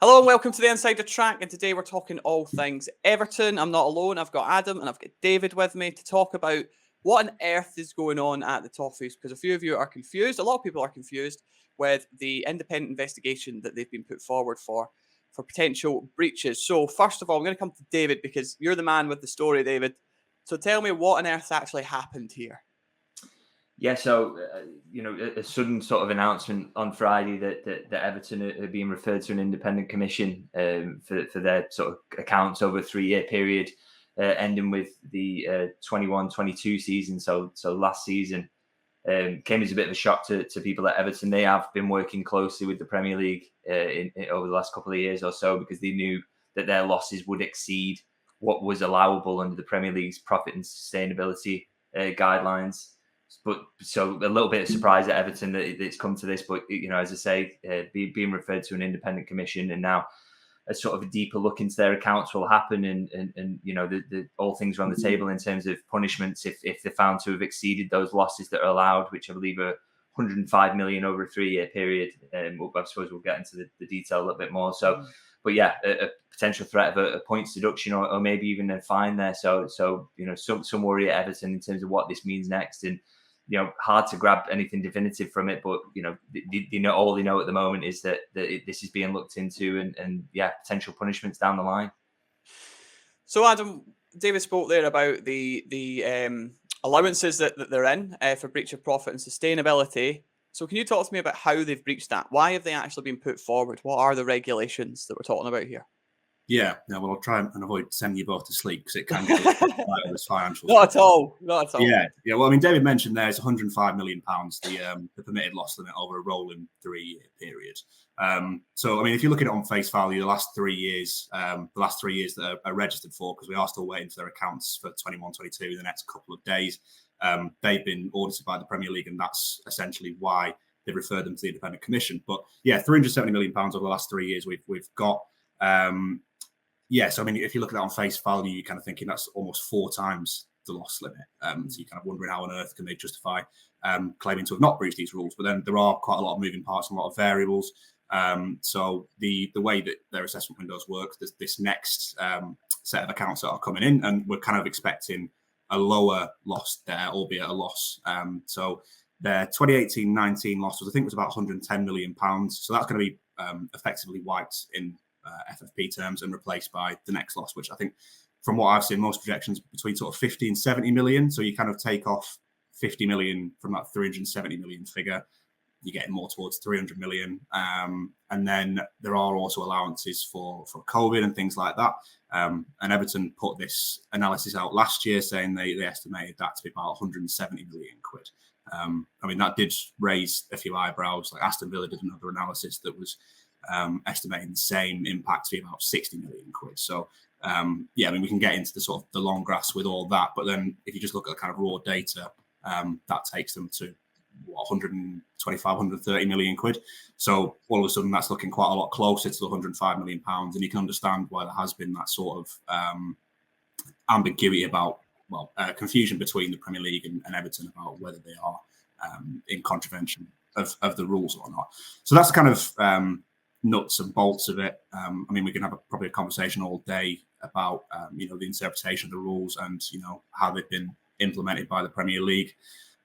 Hello and welcome to the Inside the Track, and today we're talking all things Everton. I'm not alone, I've got Adam and I've got David with me to talk about what on earth is going on at the Toffees, because a few of you are confused, a lot of people are confused with the independent investigation that they've been put forward for potential breaches. So first of all, I'm going to come to David because you're the man with the story, David. So tell me what on earth actually happened here. Yeah, so, a sudden sort of announcement on Friday that Everton are being referred to an independent commission for their sort of accounts over a 3-year period, ending with the 21-22 season. So last season came as a bit of a shock to people at Everton. They have been working closely with the Premier League over the last couple of years or so because they knew that their losses would exceed what was allowable under the Premier League's profit and sustainability guidelines. But so a little bit of surprise at Everton that it's come to this. But, as I say, being referred to an independent commission, and now a sort of a deeper look into their accounts will happen. And the all things are on the table in terms of punishments if they're found to have exceeded those losses that are allowed, which I believe are 105 million over a 3-year period. I suppose we'll get into the detail a little bit more. So, but yeah, a potential threat of a points deduction or maybe even a fine there. So some worry at Everton in terms of what this means next. And hard to grab anything definitive from it, but all they know at the moment is that this is being looked into, and potential punishments down the line. So Adam, David spoke there about the allowances that they're in for breach of profit and sustainability. So can you talk to me about how they've breached that? Why have they actually been put forward? What are the regulations that we're talking about here? Yeah, well, I'll try and avoid sending you both to sleep because it can get on this financial. Not at all. Yeah. Well, I mean, David mentioned there's 105 million pounds, the permitted loss limit over a rolling 3-year period. So, I mean, if you look at it on face value, the last 3 years that are registered for, because we are still waiting for their accounts for 21-22 in the next couple of days, they've been audited by the Premier League, and that's essentially why they referred them to the independent commission. But yeah, 370 million pounds over the last 3 years we've got. So I mean, if you look at that on face value, you're kind of thinking that's almost 4 times the loss limit. So you're kind of wondering how on earth can they justify claiming to have not breached these rules. But then there are quite a lot of moving parts and a lot of variables. So the way that their assessment windows work, there's this next set of accounts that are coming in, and we're kind of expecting a lower loss there, albeit a loss. So their 2018-19 loss was, I think, was about 110 million pounds. So that's going to be effectively wiped in FFP terms and replaced by the next loss, which I think from what I've seen, most projections between sort of 50 and 70 million. So you kind of take off 50 million from that 370 million figure, you're getting more towards 300 million. And then there are also allowances for COVID and things like that. And Everton put this analysis out last year saying they estimated that to be about 170 million quid. I mean, that did raise a few eyebrows. Like Aston Villa did another analysis that was estimating the same impact to be about 60 million quid. So, I mean, we can get into the sort of the long grass with all that. But then if you just look at the kind of raw data, that takes them to 125, 130 million quid. So all of a sudden, that's looking quite a lot closer to the 105 million pounds. And you can understand why there has been that sort of ambiguity about, confusion between the Premier League and Everton about whether they are in contravention of the rules or not. So that's kind of nuts and bolts of it. I mean, we can have probably a conversation all day about, the interpretation of the rules and, how they've been implemented by the Premier League.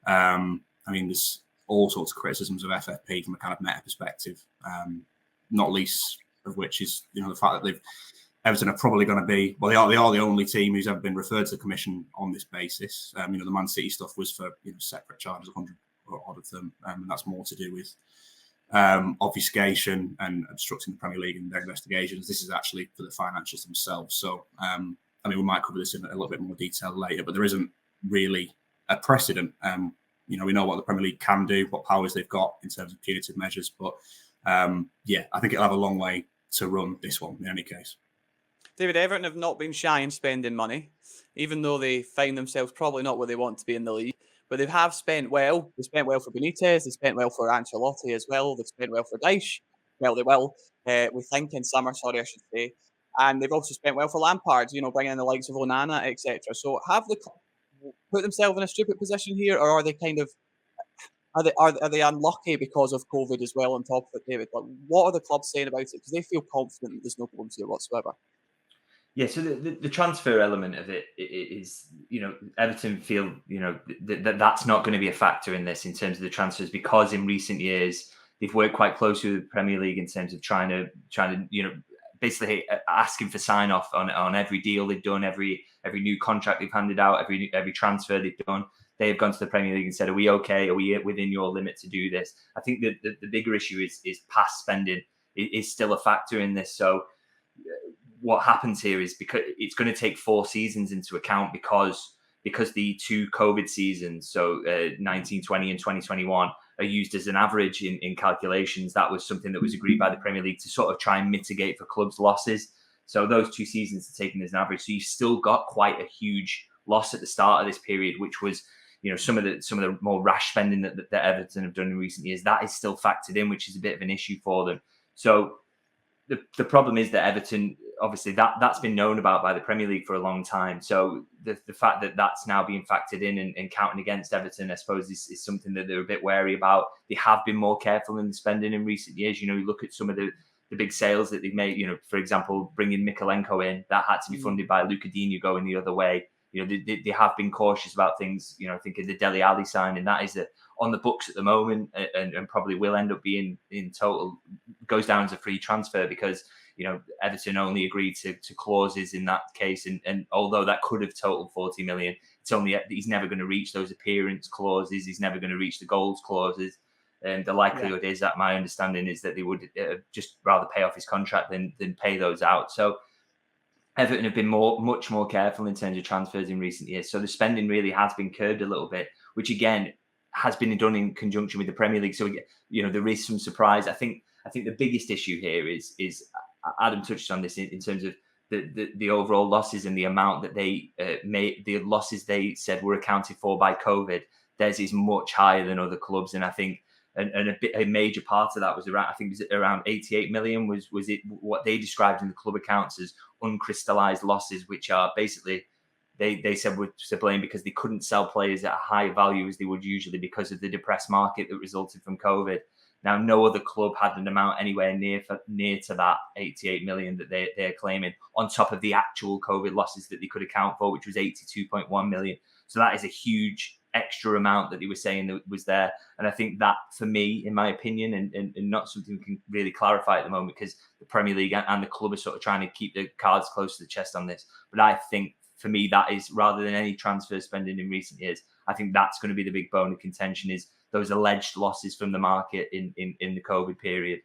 I mean, there's all sorts of criticisms of FFP from a kind of meta perspective, not least of which is, the fact that Everton are probably going to be, they are the only team who's ever been referred to the commission on this basis. The Man City stuff was for, separate charges, 100 or odd of them, and that's more to do with obfuscation and obstructing the Premier League in their investigations. This is actually for the financials themselves. So, I mean, we might cover this in a little bit more detail later, but there isn't really a precedent. We know what the Premier League can do, what powers they've got in terms of punitive measures. But, I think it'll have a long way to run, this one, in any case. David, Everton have not been shy in spending money, even though they find themselves probably not where they want to be in the league. But they have spent well. They spent well for Benitez. They spent well for Ancelotti as well. They've spent well for Dyche. Well, they will. We think in summer, I should say. And they've also spent well for Lampard, bringing in the likes of Onana, etc. So have they put themselves in a stupid position here, or are they kind of Are they unlucky because of COVID as well on top of it, David? Like, what are the clubs saying about it? Because they feel confident that there's no problems here whatsoever. Yeah, so the transfer element of it is, Everton feel, that's not going to be a factor in this in terms of the transfers, because in recent years they've worked quite closely with the Premier League in terms of trying to basically asking for sign off on every deal they've done, every new contract they've handed out, every transfer they've done. They have gone to the Premier League and said, "Are we okay? Are we within your limit to do this?" I think that the bigger issue is past spending is still a factor in this. So what happens here is, because it's going to take 4 seasons into account, because the 2 COVID seasons, so 1920 and 2021, are used as an average in calculations. That was something that was agreed by the Premier League to sort of try and mitigate for clubs' losses. So those 2 seasons are taken as an average. So you've still got quite a huge loss at the start of this period, which was, some of the more rash spending that Everton have done in recent years. That is still factored in, which is a bit of an issue for them. So the problem is that Everton, obviously, that's been known about by the Premier League for a long time. So the fact that that's now being factored in and counting against Everton, I suppose, is something that they're a bit wary about. They have been more careful in the spending in recent years. You look at some of the big sales that they've made. For example, bringing Mikalenko in, that had to be funded by Lucadinho going the other way. They have been cautious about things. I think of the Dele Alli signing, that is on the books at the moment, and probably will end up being in total, goes down as a free transfer, because Everton only agreed to clauses in that case, and although that could have totaled 40 million, he's never going to reach those appearance clauses. He's never going to reach the goals clauses, and the likelihood is that, my understanding is that they would just rather pay off his contract than pay those out. So Everton have been much more careful in terms of transfers in recent years. So the spending really has been curbed a little bit, which again has been done in conjunction with the Premier League. So there is some surprise. I think the biggest issue here is Adam touched on this in terms of the overall losses and the amount that they made. The losses they said were accounted for by COVID, theirs is much higher than other clubs, and I think a major part of that was around 88 million was it what they described in the club accounts as uncrystallised losses, which are basically they said were to blame because they couldn't sell players at a high value as they would usually because of the depressed market that resulted from COVID. Now, no other club had an amount anywhere near to that 88 million that they're claiming, on top of the actual COVID losses that they could account for, which was 82.1 million. So that is a huge extra amount that they were saying that was there. And I think that, for me, in my opinion, and not something we can really clarify at the moment, because the Premier League and the club are sort of trying to keep the cards close to the chest on this. But I think, for me, that is, rather than any transfer spending in recent years, I think that's going to be the big bone of contention, is those alleged losses from the market in the COVID period.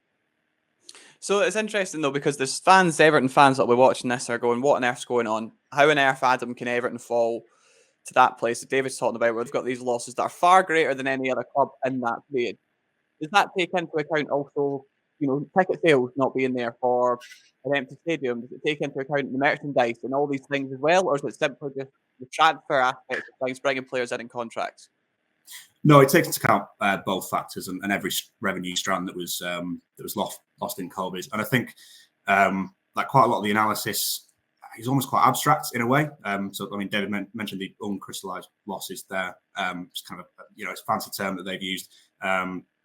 So it's interesting, though, because there's Everton fans that will be watching this are going, what on earth's going on? How on earth, Adam, can Everton fall to that place that David's talking about, where they've got these losses that are far greater than any other club in that period? Does that take into account also, ticket sales not being there for an empty stadium? Does it take into account the merchandise and all these things as well? Or is it simply just the transfer aspect of things, bringing players in contracts? No, it takes into account both factors and every revenue strand that was lost in COVID. And I think quite a lot of the analysis is almost quite abstract in a way. David mentioned the uncrystallised losses there. It's kind of it's a fancy term that they've used,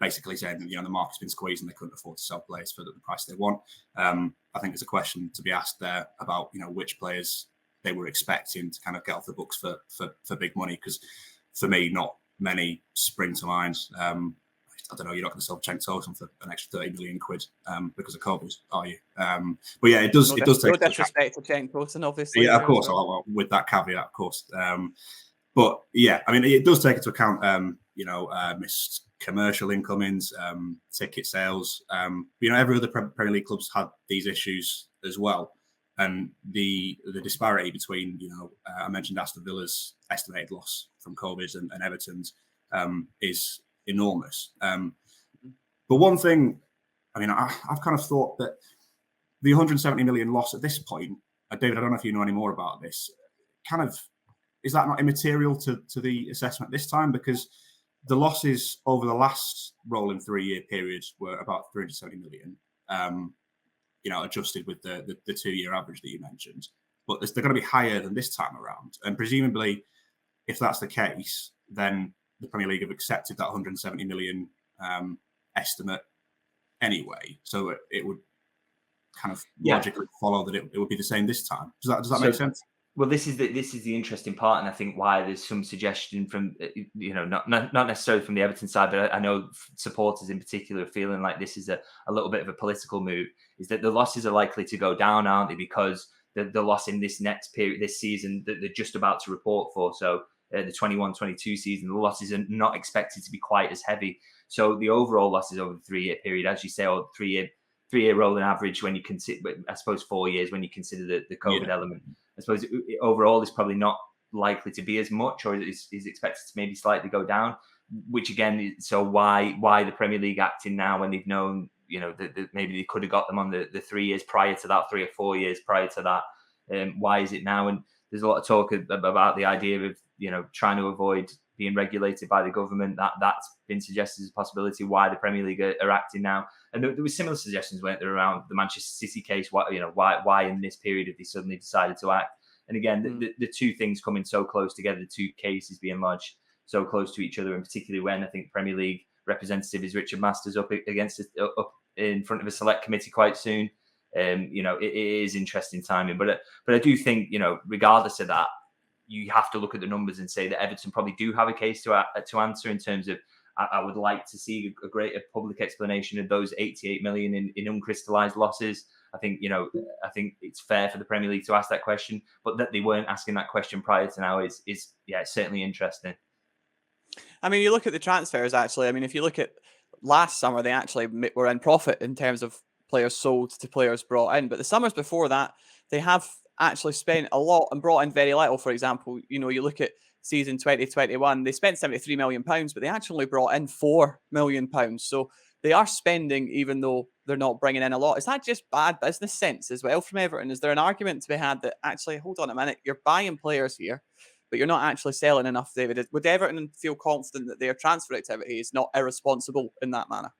basically saying that the market's been squeezed and they couldn't afford to sell players for the price they want. I think there's a question to be asked there about which players they were expecting to kind of get off the books for big money, because for me, not many spring to mind. I don't know, you're not going to sell Cenk Tosun for an extra 30 million quid because of COVID, are you? But yeah, it does take... No disrespect to Cenk Tosun, obviously. Yeah, of course, with that caveat, of course. But yeah, it does take into account, missed commercial incomings, ticket sales. Every other Premier League club's had these issues as well. And the disparity between, I mentioned Aston Villa's estimated loss from COVID and Everton's is enormous. But one thing, I've kind of thought that the 170 million loss at this point, David, I don't know if you know any more about this, is that not immaterial to the assessment this time? Because the losses over the last rolling 3-year period were about 370 million. Adjusted with the 2-year average that you mentioned, but they're going to be higher than this time around. And presumably, if that's the case, then the Premier League have accepted that 170 million estimate anyway. So it would kind of logically follow that it would be the same this time. Does that make sense? Well, this is the interesting part, and I think why there's some suggestion from not necessarily from the Everton side, but I know supporters in particular are feeling like this is a little bit of a political move. Is that the losses are likely to go down, aren't they? Because the loss in this next period, this season that they're just about to report for, so the 21-22 season, the losses are not expected to be quite as heavy. So the overall losses over the 3-year period, as you say, or three-year rolling average, when you consider, I suppose 4 years when you consider the COVID element, I suppose overall is probably not likely to be as much, or is expected to maybe slightly go down. Which again, so why the Premier League acting now when they've known, that maybe they could have got them on the 3 years prior to that, 3 or 4 years prior to that. Why is it now? And there's a lot of talk about the idea of trying to avoid being regulated by the government. That's been suggested as a possibility why the Premier League are acting now. And there were similar suggestions, weren't there, around the Manchester City case? Why in this period have they suddenly decided to act? And again, the two things coming so close together, the two cases being lodged so close to each other, and particularly when I think Premier League representative is Richard Masters up in front of a select committee quite soon. It is interesting timing, but I do think regardless of that, you have to look at the numbers and say that Everton probably do have a case to answer in terms of. I would like to see a greater public explanation of those 88 million in uncrystallised losses. I think it's fair for the Premier League to ask that question, but that they weren't asking that question prior to now is certainly interesting. I mean, you look at the transfers, actually. I mean, if you look at last summer, they actually were in profit in terms of players sold to players brought in. But the summers before that, they have actually spent a lot and brought in very little. For example, you look at season 2021, they spent £73 million, but they actually brought in £4 million. So they are spending even though they're not bringing in a lot. Is that just bad business sense as well from Everton? Is there an argument to be had that actually, hold on a minute, you're buying players here, but you're not actually selling enough, David? Would Everton feel confident that their transfer activity is not irresponsible in that manner?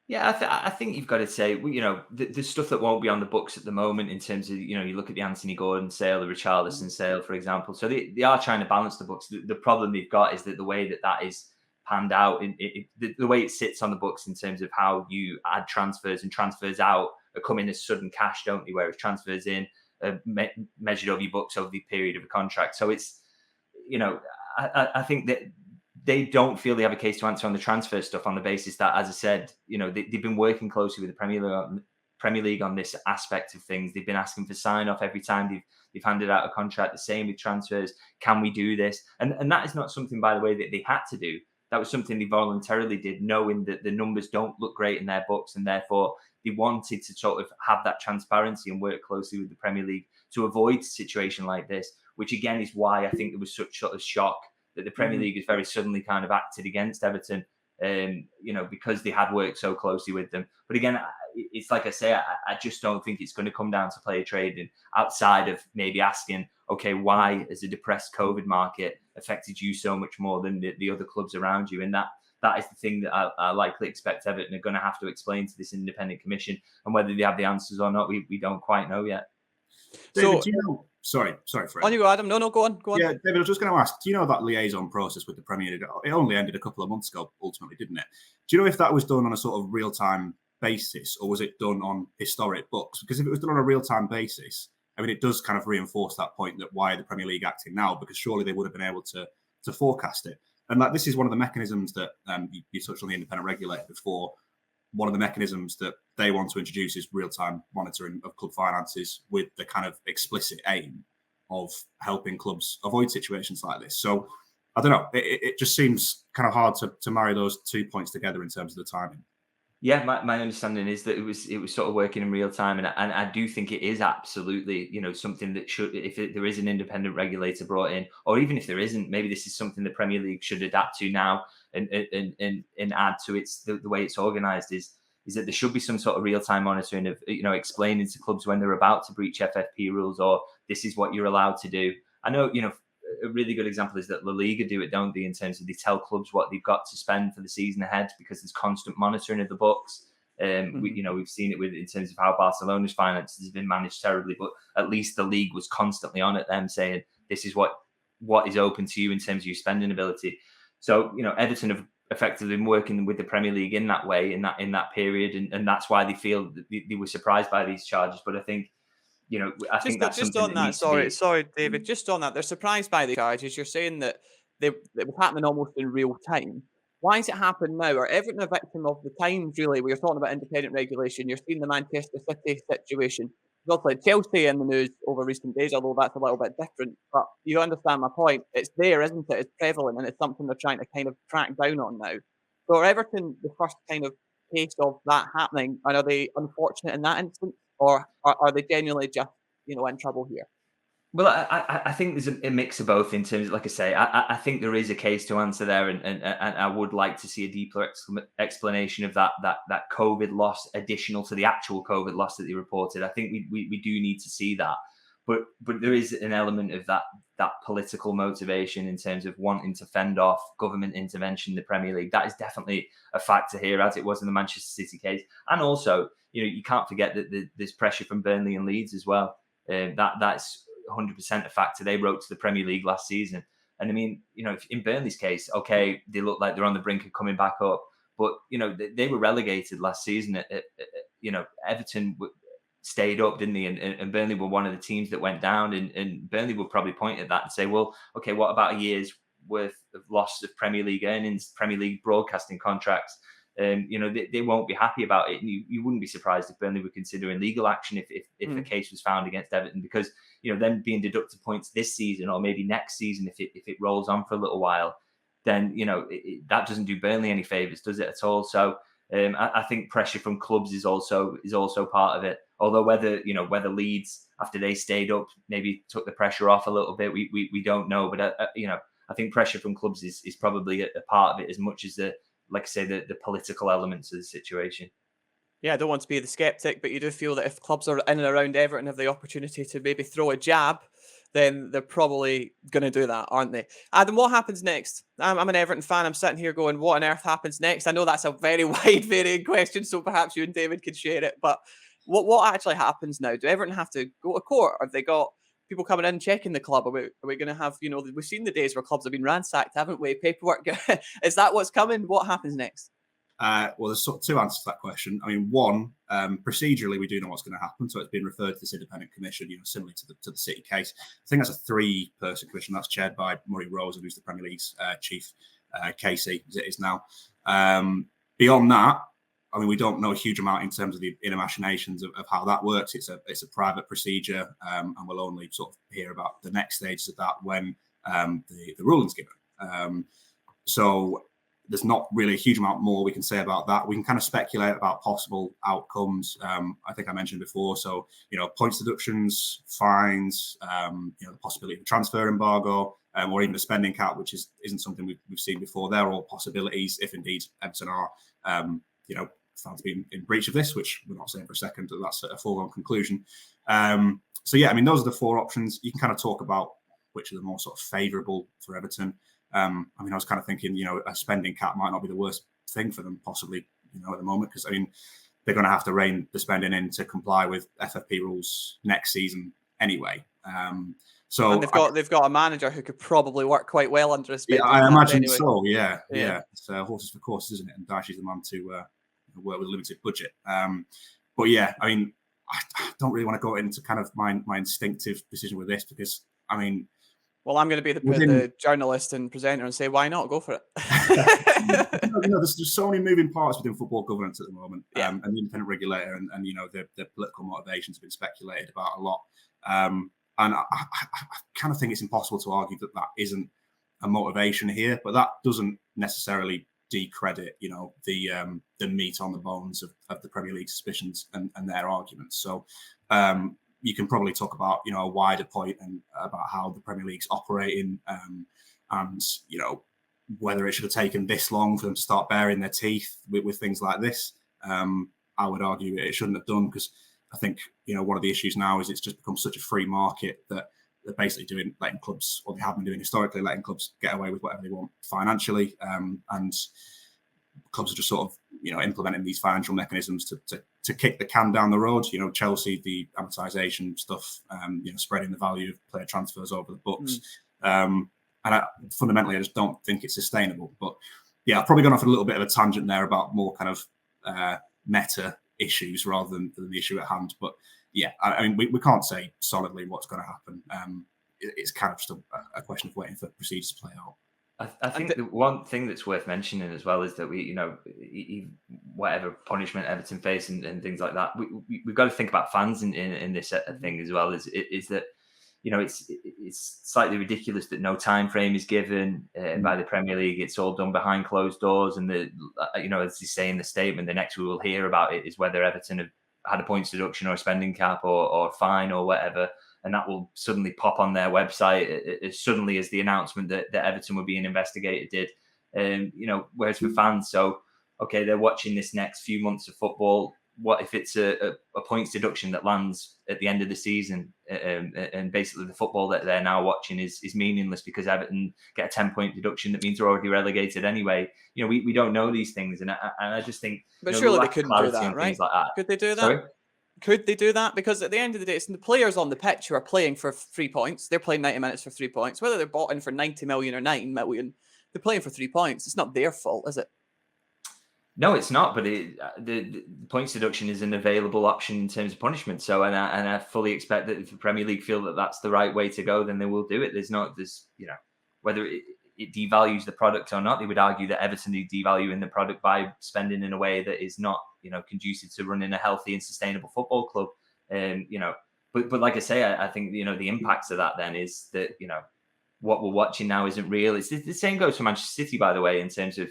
Yeah, I think you've got to say, the stuff that won't be on the books at the moment in terms of, you look at the Anthony Gordon sale, the Richarlison sale, for example. So they are trying to balance the books. The problem they've got is that the way that is panned out, the way it sits on the books in terms of how you add transfers and transfers out are coming as sudden cash, don't they? Whereas transfers in are measured over your books over the period of a contract. So it's, I think that they don't feel they have a case to answer on the transfer stuff on the basis that, as I said, they've been working closely with the Premier League on this aspect of things. They've been asking for sign off every time they've handed out a contract. The same with transfers. Can we do this? And that is not something, by the way, that they had to do. That was something they voluntarily did, knowing that the numbers don't look great in their books, and therefore they wanted to sort of have that transparency and work closely with the Premier League to avoid a situation like this, which again is why I think there was such sort of shock that the Premier League has very suddenly kind of acted against Everton, because they had worked so closely with them. But again, it's like I say, I just don't think it's going to come down to player trading outside of maybe asking, okay, why has the depressed COVID market affected you so much more than the other clubs around you? And that is the thing that I likely expect Everton are going to have to explain to this independent commission, and whether they have the answers or not, we don't quite know yet. David, do you know? Sorry, Fred. On you go, Adam. No, go on. Yeah, David, I was just going to ask, do you know that liaison process with the Premier League? It only ended a couple of months ago, ultimately, didn't it? Do you know if that was done on a sort of real-time basis, or was it done on historic books? Because if it was done on a real-time basis, I mean, it does kind of reinforce that point that why the Premier League acting now, because surely they would have been able to forecast it. And this is one of the mechanisms that you touched on the independent regulator before. One of the mechanisms that they want to introduce is real-time monitoring of club finances with the kind of explicit aim of helping clubs avoid situations like this. So I don't know. It just seems kind of hard to marry those 2 points together in terms of the timing. Yeah, my understanding is that it was sort of working in real time, and I do think it is absolutely something that should, if there is an independent regulator brought in, or even if there isn't, maybe this is something the Premier League should adapt to now and add to the way it's organised is that there should be some sort of real time monitoring of explaining to clubs when they're about to breach FFP rules, or this is what you're allowed to do. I know a really good example is that La Liga do it, don't they, in terms of they tell clubs what they've got to spend for the season ahead because there's constant monitoring of the books. We've seen it in terms of how Barcelona's finances have been managed terribly, but at least the league was constantly on at them saying this is what is open to you in terms of your spending ability. So, Everton have effectively been working with the Premier League in that way, in that period, and that's why they feel that they were surprised by these charges. But I think, I think that's Just something on that that, needs to be. sorry, David. Just on that, they're surprised by the charges. You're saying that it was happening almost in real time. Why has it happened now? Are Everton a victim of the times, really? Where you're talking about independent regulation, you're seeing the Manchester City situation. There's also Chelsea in the news over recent days, although that's a little bit different. But you understand my point. It's there, isn't it? It's prevalent, and it's something they're trying to kind of crack down on now. So are Everton the first kind of case of that happening? And are they unfortunate in that instance? Or are they genuinely just, in trouble here? Well, I think there's a mix of both in terms of, like I say, I think there is a case to answer there, and I would like to see a deeper explanation of that COVID loss additional to the actual COVID loss that they reported. I think we do need to see that, but there is an element of that political motivation in terms of wanting to fend off government intervention in the Premier League. That is definitely a factor here, as it was in the Manchester City case, and also you can't forget that there's pressure from Burnley and Leeds as well. That's 100% a factor. They wrote to the Premier League last season. And I mean, in Burnley's case, okay, they look like they're on the brink of coming back up, but, they were relegated last season. Everton stayed up, didn't they? And Burnley were one of the teams that went down, and Burnley will probably point at that and say, well, okay, what about a year's worth of loss of Premier League earnings, Premier League broadcasting contracts? They won't be happy about it. And you wouldn't be surprised if Burnley were considering legal action if a case was found against Everton, because, them being deducted points this season or maybe next season, if it rolls on for a little while, then, that doesn't do Burnley any favours, does it at all? So I think pressure from clubs is also part of it. Although whether Leeds, after they stayed up, maybe took the pressure off a little bit, we don't know. But, I think pressure from clubs is probably a part of it as much as like I say, the political elements of the situation. Yeah, I don't want to be the skeptic, but you do feel that if clubs are in and around Everton have the opportunity to maybe throw a jab, then they're probably going to do that, aren't they? Adam, what happens next? I'm an Everton fan. I'm sitting here going, what on earth happens next? I know that's a very wide varying question, so perhaps you and David could share it. But what actually happens now? Do Everton have to go to court? Have they got people coming in checking the club? Are we going to have, we've seen the days where clubs have been ransacked, haven't we? Paperwork. Is that what's coming? What happens next? Well, there's sort of two answers to that question. I mean, one, procedurally, we do know what's going to happen. So it's been referred to this independent commission, similar to the City case. I think that's a 3-person commission that's chaired by Murray Rosen, who's the Premier League's chief, Casey, as it is now. Beyond that, I mean, we don't know a huge amount in terms of the inner machinations of how that works. It's a private procedure, and we'll only sort of hear about the next stages of that when the ruling's given. So there's not really a huge amount more we can say about that. We can kind of speculate about possible outcomes. I think I mentioned before. So, points deductions, fines, the possibility of a transfer embargo, or even a spending cap, which isn't something we've seen before. They're all possibilities if indeed Everton are, found to be in breach of this, which we're not saying for a second that that's a foregone conclusion. So yeah, I mean, those are the 4 options. You can kind of talk about which are the more sort of favourable for Everton. I mean, I was kind of thinking, a spending cap might not be the worst thing for them, possibly, at the moment, because I mean, they're going to have to rein the spending in to comply with FFP rules next season anyway. So and they've got a manager who could probably work quite well under a spending cap. I imagine anyway. So. Yeah. It's horses for courses, isn't it? And Daichi's the man to work with a limited budget. But yeah, I mean, I don't really want to go into kind of my instinctive decision with this because, I mean, well, I'm going to be the journalist and presenter and say, why not? Go for it. There's so many moving parts within football governance at the moment, and the independent regulator and their political motivations have been speculated about a lot. And I kind of think it's impossible to argue that isn't a motivation here, but that doesn't necessarily decredit, the meat on the bones of the Premier League suspicions and their arguments. So, you can probably talk about, a wider point and about how the Premier League's operating, and whether it should have taken this long for them to start baring their teeth with things like this. I would argue it shouldn't have done because I think one of the issues now is it's just become such a free market that they're basically letting clubs, or they have been doing historically, letting clubs get away with whatever they want financially, and clubs are just sort of implementing these financial mechanisms to kick the can down the road. Chelsea, the amortization stuff, spreading the value of player transfers over the books. And fundamentally, I just don't think it's sustainable. But yeah, I've probably gone off a little bit of a tangent there about more kind of meta issues rather than the issue at hand. But yeah, I mean, we can't say solidly what's going to happen. It's kind of just a question of waiting for procedures to play out. I think the one thing that's worth mentioning as well is that whatever punishment Everton face and things like that, we've got to think about fans in this thing as well. Is that it's slightly ridiculous that no time frame is given by the Premier League. It's all done behind closed doors, and as you say in the statement, the next we will hear about it is whether Everton have had a points deduction or a spending cap or fine or whatever. And that will suddenly pop on their website as suddenly as the announcement that Everton were being investigated did. Whereas for fans, so, okay, they're watching this next few months of football. What if it's a points deduction that lands at the end of the season? And basically the football that they're now watching is meaningless because Everton get a 10-point deduction that means they're already relegated anyway. We don't know these things. And I just think... But surely they couldn't do that, right? Like that. Could they do that? Sorry? Could they do that? Because at the end of the day, it's the players on the pitch who are playing for 3 points. They're playing 90 minutes for 3 points. Whether they're bought in for 90 million or 9 million, they're playing for 3 points. It's not their fault, is it? No, it's not. But the points deduction is an available option in terms of punishment. So, and I fully expect that if the Premier League feel that that's the right way to go, then they will do it. Whether it devalues the product or not, they would argue that Everton are devaluing the product by spending in a way that is not, conducive to running a healthy and sustainable football club. But like I say, I think, the impacts of that then is that, what we're watching now isn't real. It's the same goes for Manchester City, by the way, in terms of,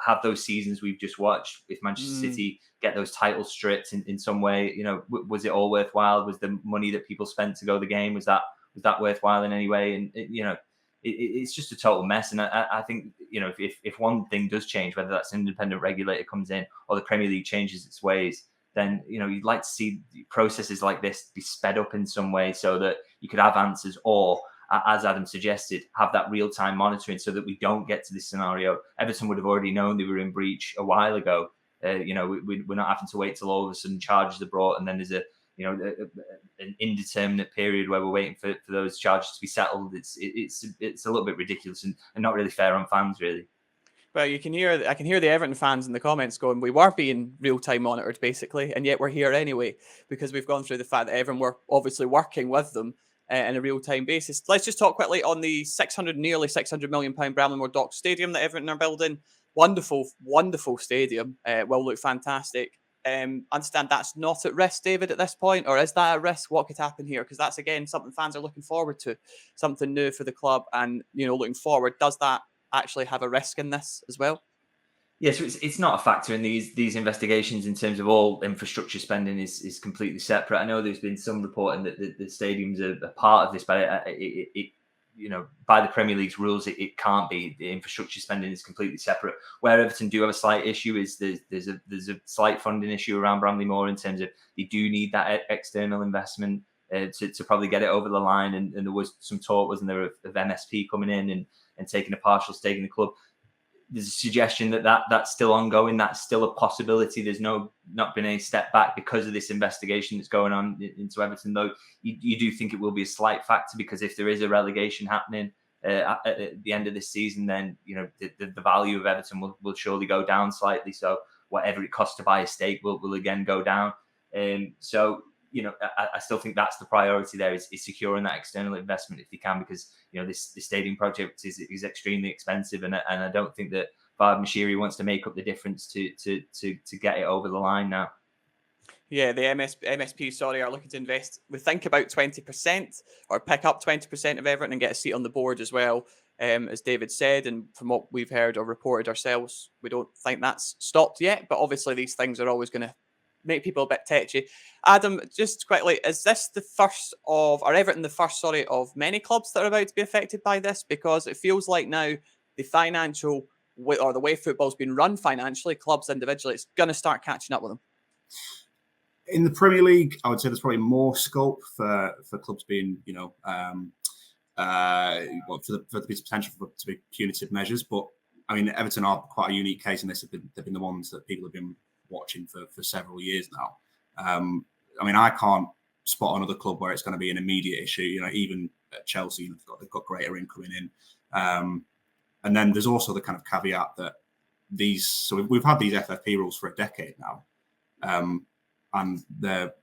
have those seasons we've just watched, if Manchester City get those titles stripped in some way, was it all worthwhile? Was the money that people spent to go the game, was that worthwhile in any way? And, it's just a total mess. And I think, if one thing does change, whether that's an independent regulator comes in or the Premier League changes its ways, then, you'd like to see processes like this be sped up in some way so that you could have answers, or, as Adam suggested, have that real-time monitoring so that we don't get to this scenario. Everton would have already known they were in breach a while ago. We're not having to wait till all of a sudden charges are brought and then there's an indeterminate period where we're waiting for those charges to be settled. It's a little bit ridiculous and not really fair on fans, really. Well, I can hear the Everton fans in the comments going, we were being real-time monitored, basically, and yet we're here anyway, because we've gone through the fact that Everton were obviously working with them on a real-time basis. Let's just talk quickly on the nearly £600 million Bramley-Moore Dock Stadium that Everton are building. Wonderful, wonderful stadium. Will look fantastic. Understand that's not at risk, David, at this point, or is that at risk? What could happen here? Because that's, again, something fans are looking forward to, something new for the club, and looking forward. Does that actually have a risk in this as well? Yeah, so it's not a factor in these investigations in terms of all infrastructure spending is completely separate. I know there's been some reporting that the stadiums are a part of this, but it by the Premier League's rules, it can't be. The infrastructure spending is completely separate. Where Everton do have a slight issue is there's a slight funding issue around Bramley-Moore in terms of they do need that external investment to probably get it over the line. And there was some talk, wasn't there, of MSP coming in and taking a partial stake in the club. There's a suggestion that's still ongoing. That's still a possibility. There's not been any step back because of this investigation that's going on into Everton, though. You do think it will be a slight factor, because if there is a relegation happening at the end of this season, then the value of Everton will surely go down slightly. So whatever it costs to buy a stake will again go down. I still think that's the priority there is securing that external investment if they can, because this stadium project is extremely expensive, and I don't think that Farhad Moshiri wants to make up the difference to get it over the line now. Yeah, the MSP, are looking to invest, we think, about 20% or pick up 20% of Everton and get a seat on the board as well, as David said. And from what we've heard or reported ourselves, we don't think that's stopped yet. But obviously these things are always going to make people a bit tetchy. Adam, just quickly, is this Everton the first of many clubs that are about to be affected by this? Because it feels like now the financial or the way football's been run financially, clubs individually, it's going to start catching up with them. In the Premier League, I would say there's probably more scope for clubs being, for the potential to be punitive measures. But I mean, Everton are quite a unique case in this. They've been the ones that people have been watching for several years now. I mean, I can't spot another club where it's going to be an immediate issue. Even at Chelsea. They've got greater income in. And then there's also the kind of caveat that we've had these FFP rules for a decade now, and the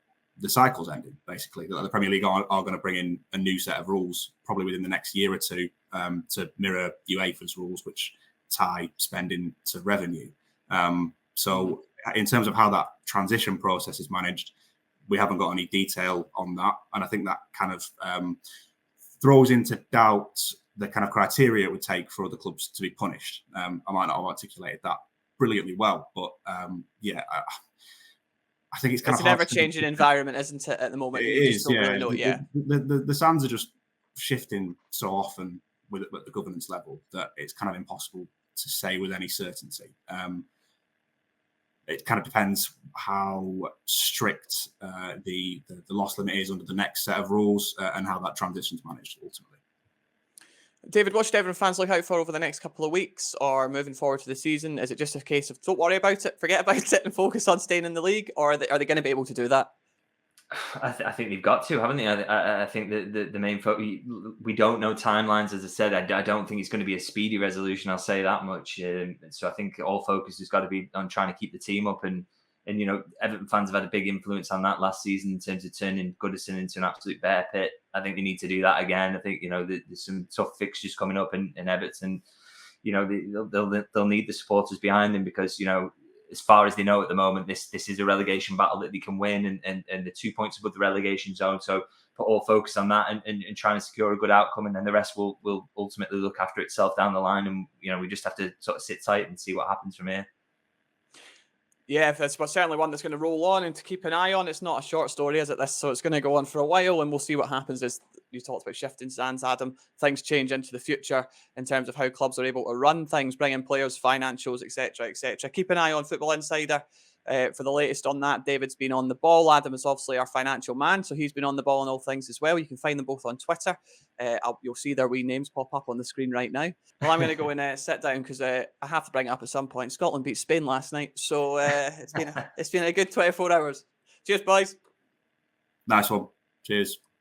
cycle's ending, basically. The Premier League are going to bring in a new set of rules probably within the next year or two to mirror UEFA's rules, which tie spending to revenue. So in terms of how that transition process is managed, we haven't got any detail on that. And I think that kind of throws into doubt the kind of criteria it would take for other clubs to be punished. I might not have articulated that brilliantly well, but I think it's kind of an ever-changing environment, isn't it, at the moment? It is, yeah. Really know, the sands are just shifting so often at the governance level that it's kind of impossible to say with any certainty. It kind of depends how strict the loss limit is under the next set of rules and how that transition is managed ultimately. David, what should Everton fans look out for over the next couple of weeks or moving forward to the season? Is it just a case of don't worry about it, forget about it, and focus on staying in the league, or are they going to be able to do that? I think they've got to, haven't they? I think that the main focus, we don't know timelines, as I said. I don't think it's going to be a speedy resolution, I'll say that much. So I think all focus has got to be on trying to keep the team up. And Everton fans have had a big influence on that last season in terms of turning Goodison into an absolute bear pit. I think they need to do that again. I think, there's some tough fixtures coming up in Everton. They'll need the supporters behind them because, as far as they know at the moment, this is a relegation battle that they can win and the 2 points above the relegation zone. So put all focus on that and trying to secure a good outcome, and then the rest will ultimately look after itself down the line. And, we just have to sort of sit tight and see what happens from here. Yeah, that's certainly one that's going to roll on and to keep an eye on. It's not a short story, is it? So it's going to go on for a while, and we'll see what happens. As you talked about shifting sands, Adam, things change into the future in terms of how clubs are able to run things, bring in players, financials, etc., etc. Keep an eye on Football Insider for the latest on that. David's been on the ball. Adam is obviously our financial man, so he's been on the ball on all things as well. You can find them both on Twitter. You'll see their wee names pop up on the screen right now. Well, I'm going to go and sit down because I have to bring it up at some point. Scotland beat Spain last night, so it's been a good 24 hours. Cheers, boys. Nice one. Cheers.